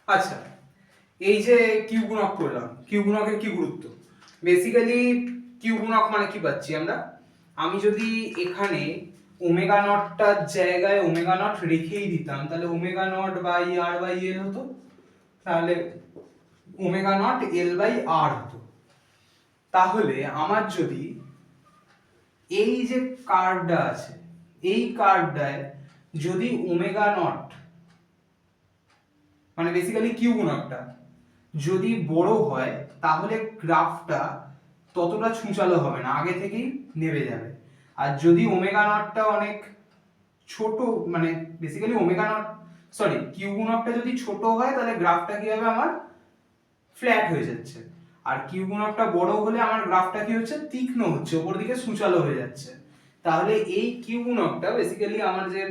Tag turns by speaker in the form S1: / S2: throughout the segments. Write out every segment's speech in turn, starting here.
S1: আচ্ছা, এই যে কিউ গুণক করলাম, কিউ গুণকের কি গুরুত্ব? বেসিক্যালি কিউ গুণক মানে কি পাচ্ছি আমরা? আমি যদি এখানে ওমেগা নটটার জায়গায় ওমেগা নট রেখেই দিতাম, তাহলে omega naught by R by L হতো, তাহলে omega naught L by R হতো। তাহলে আমার যদি এই যে কার্ভটা আছে, এই কার্ভটায় যদি ওমেগা নট মানে বেসিক্যালি কিউ গুণকটা যদি বড় হয়, তাহলে গ্রাফটা ততটা ছুঁচালো হবে না, আগে থেকেই নেমে যাবে। আর যদি ওমেগা নটটা অনেক ছোট, মানে basically omega naught sorry Q গুণকটা যদি ছোট হয়, তাহলে গ্রাফটা কি হবে আমার ফ্ল্যাট হয়ে যাচ্ছে। আর কিউ গুণকটা বড় হলে আমার গ্রাফটা কি হচ্ছে, তীক্ষ্ণ হচ্ছে, উপর দিকে সূচালো হয়ে যাচ্ছে। তাহলে এই কিউ গুণকটা বেসিক্যালি আমার যে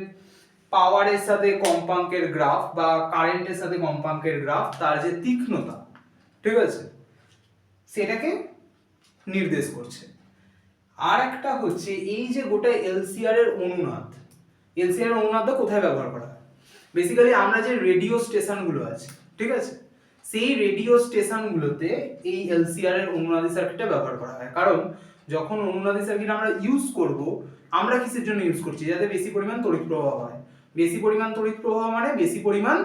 S1: পাওয়ারের সাথে কম্পাঙ্কের গ্রাফ বা কারেন্টের সাথে কম্পাঙ্কের গ্রাফ, তার যে তীক্ষ্ণতা, ঠিক আছে, সেটাকে নির্দেশ করছে। আর একটা হচ্ছে এই যে গোটা এলসিআর এর অনুনাদ, এলসিআর এর অনুনাদটা কোথায় ব্যবহার করা হয়? বেসিক্যালি আমরা যে রেডিও স্টেশনগুলো আছে, ঠিক আছে, সেই রেডিও স্টেশনগুলোতে এই এলসিআর এর অনুনাদি সার্কিটটা ব্যবহার করা হয়। কারণ যখন অনুনাদি সার্কিট আমরা ইউজ করব, আমরা কিসের জন্য ইউজ করছি? যাতে বেশি পরিমাণ তড়িৎ প্রবাহ হয়। বেশি পরিমাণ তড়িৎ প্রবাহ মানে বেশি পরিমাণ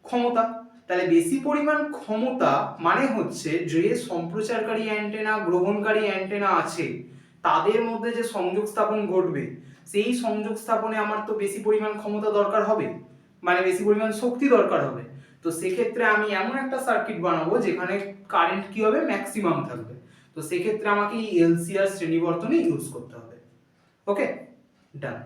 S1: ক্ষমতা। তাহলে বেশি পরিমাণ ক্ষমতা মানে হচ্ছে যে সম্প্রচারকারী অ্যান্টেনা, গ্রহণকারী অ্যান্টেনা আছে, তাদের মধ্যে যে সংযোগ স্থাপন ঘটবে, সেই সংযোগ স্থাপনে আমার তো বেশি পরিমাণ ক্ষমতা দরকার হবে, মানে বেশি পরিমাণ শক্তি দরকার হবে। তো সেক্ষেত্রে আমি এমন একটা সার্কিট বানাবো যেখানে কারেন্ট কি হবে, ম্যাক্সিমাম থাকবে। তো সেক্ষেত্রে আমাকে এই এলসিআর শ্রেণীবর্তনই ইউজ করতে হবে। ওকে, ডান।